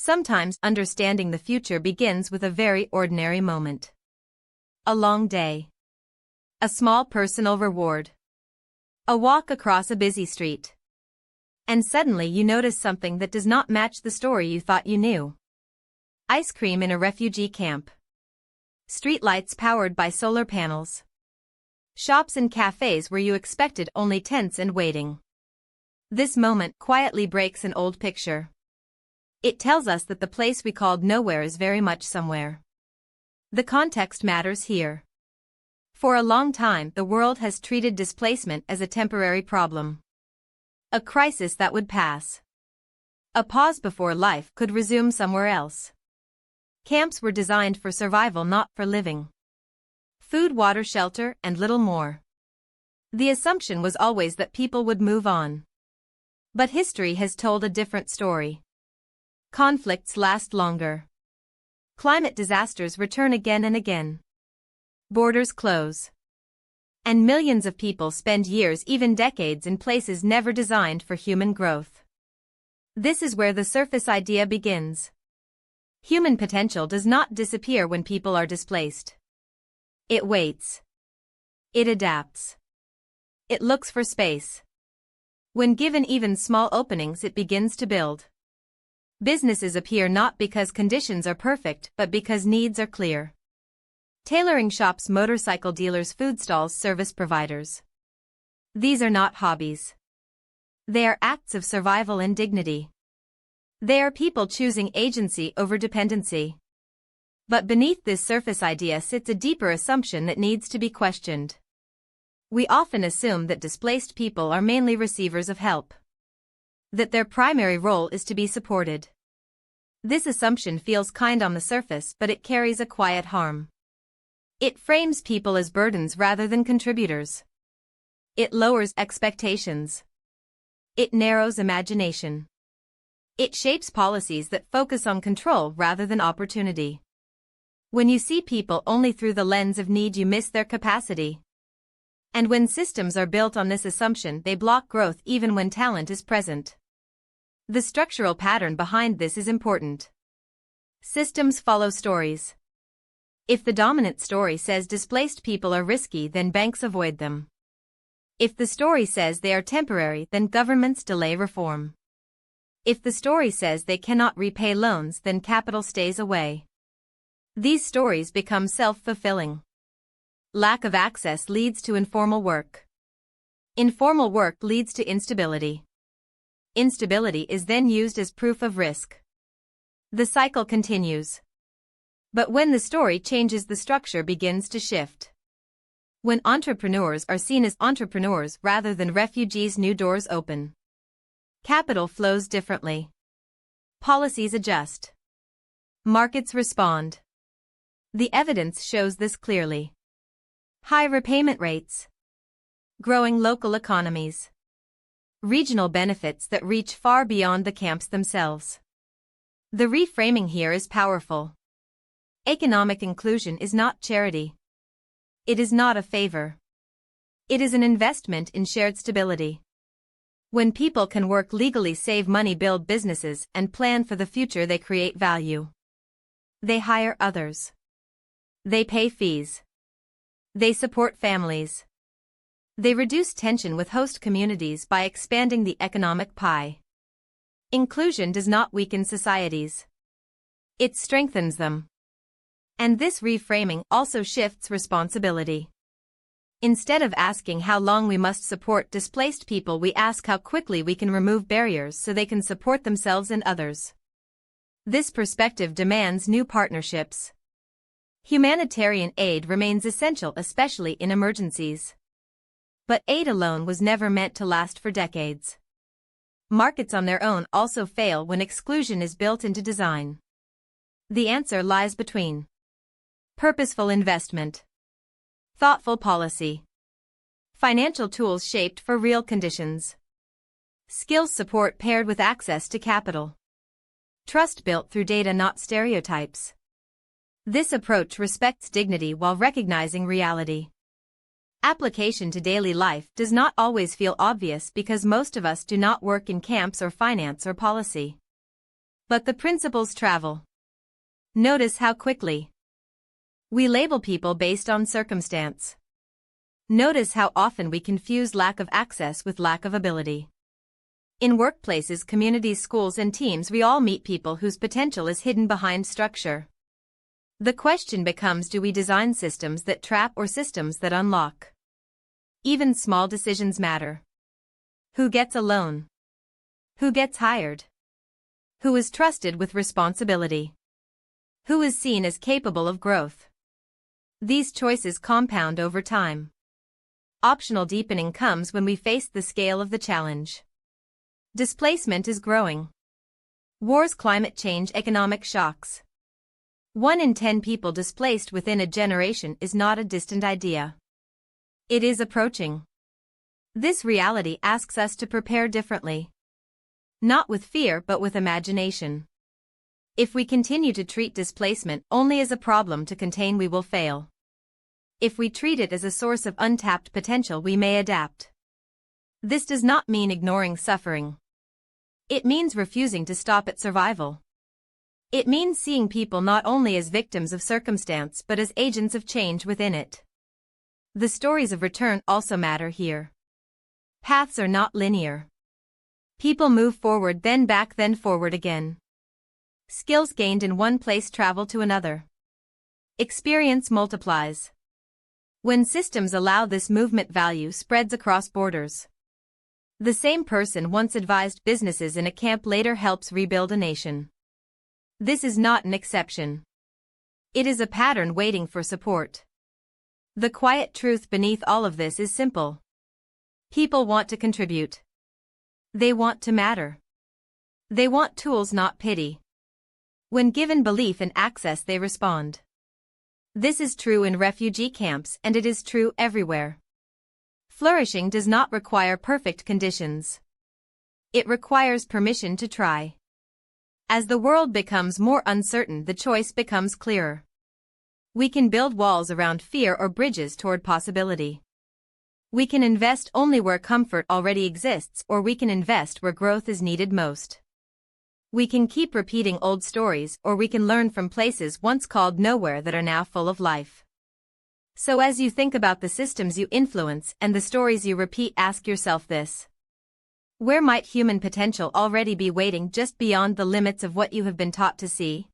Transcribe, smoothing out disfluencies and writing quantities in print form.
Sometimes understanding the future begins with a very ordinary moment. A long day. A small personal reward. A walk across a busy street. And suddenly you notice something that does not match the story you thought you knew. Ice cream in a refugee camp. Streetlights powered by solar panels. Shops and cafes where you expected only tents and waiting. This moment quietly breaks an old picture. It tells us that the place we called nowhere is very much somewhere. The context matters here. For a long time, the world has treated displacement as a temporary problem. A crisis that would pass. A pause before life could resume somewhere else. Camps were designed for survival, not for living. Food, water, shelter, and little more. The assumption was always that people would move on. But history has told a different story. Conflicts last longer. Climate disasters return again and again. Borders close. And millions of people spend years, even decades, in places never designed for human growth. This is where the surface idea begins. Human potential does not disappear when people are displaced. It waits. It adapts. It looks for space. When given even small openings, it begins to build. Businesses appear not because conditions are perfect, but because needs are clear. Tailoring shops, motorcycle dealers, food stalls, service providers. These are not hobbies. They are acts of survival and dignity. They are people choosing agency over dependency. But beneath this surface idea sits a deeper assumption that needs to be questioned. We often assume that displaced people are mainly receivers of help. That their primary role is to be supported. This assumption feels kind on the surface, but it carries a quiet harm. It frames people as burdens rather than contributors. It lowers expectations. It narrows imagination. It shapes policies that focus on control rather than opportunity. When you see people only through the lens of need, you miss their capacity. And when systems are built on this assumption, they block growth even when talent is present. The structural pattern behind this is important. Systems follow stories. If the dominant story says displaced people are risky, then banks avoid them. If the story says they are temporary, then governments delay reform. If the story says they cannot repay loans, then capital stays away. These stories become self-fulfilling. Lack of access leads to informal work. Informal work leads to instability. Instability is then used as proof of risk. The cycle continues. But when the story changes, the structure begins to shift. When entrepreneurs are seen as entrepreneurs rather than refugees, new doors open. Capital flows differently. Policies adjust. Markets respond. The evidence shows this clearly. High repayment rates. Growing local economies. Regional benefits that reach far beyond the camps themselves. The reframing here is powerful. Economic inclusion is not charity. It is not a favor. It is an investment in shared stability. When people can work legally, save money, build businesses, and plan for the future, they create value. They hire others. They pay fees. They support families. They reduce tension with host communities by expanding the economic pie. Inclusion does not weaken societies. It strengthens them. And this reframing also shifts responsibility. Instead of asking how long we must support displaced people, we ask how quickly we can remove barriers so they can support themselves and others. This perspective demands new partnerships. Humanitarian aid remains essential, especially in emergencies. But aid alone was never meant to last for decades. Markets on their own also fail when exclusion is built into design. The answer lies between purposeful investment, thoughtful policy, financial tools shaped for real conditions, skills support paired with access to capital, trust built through data, not stereotypes. This approach respects dignity while recognizing reality. Application to daily life does not always feel obvious because most of us do not work in camps or finance or policy. But the principles travel. Notice how quickly we label people based on circumstance. Notice how often we confuse lack of access with lack of ability. In workplaces, communities, schools, and teams, we all meet people whose potential is hidden behind structure. The question becomes, do we design systems that trap or systems that unlock? Even small decisions matter. Who gets a loan? Who gets hired? Who is trusted with responsibility? Who is seen as capable of growth? These choices compound over time. Optional deepening comes when we face the scale of the challenge. Displacement is growing. Wars, climate change, economic shocks. 1 in 10 people displaced within a generation is not a distant idea. It is approaching. This reality asks us to prepare differently. Not with fear but with imagination. If we continue to treat displacement only as a problem to contain, we will fail. If we treat it as a source of untapped potential, we may adapt. This does not mean ignoring suffering. It means refusing to stop at survival. It means seeing people not only as victims of circumstance but as agents of change within it. The stories of return also matter here. Paths are not linear. People move forward, then back, then forward again. Skills gained in one place travel to another. Experience multiplies. When systems allow this movement, value spreads across borders. The same person once advised businesses in a camp later helps rebuild a nation. This is not an exception. It is a pattern waiting for support. The quiet truth beneath all of this is simple. People want to contribute. They want to matter. They want tools, not pity. When given belief and access, they respond. This is true in refugee camps, and it is true everywhere. Flourishing does not require perfect conditions. It requires permission to try. As the world becomes more uncertain, the choice becomes clearer. We can build walls around fear or bridges toward possibility. We can invest only where comfort already exists, or we can invest where growth is needed most. We can keep repeating old stories, or we can learn from places once called nowhere that are now full of life. So as you think about the systems you influence and the stories you repeat, ask yourself this. Where might human potential already be waiting just beyond the limits of what you have been taught to see?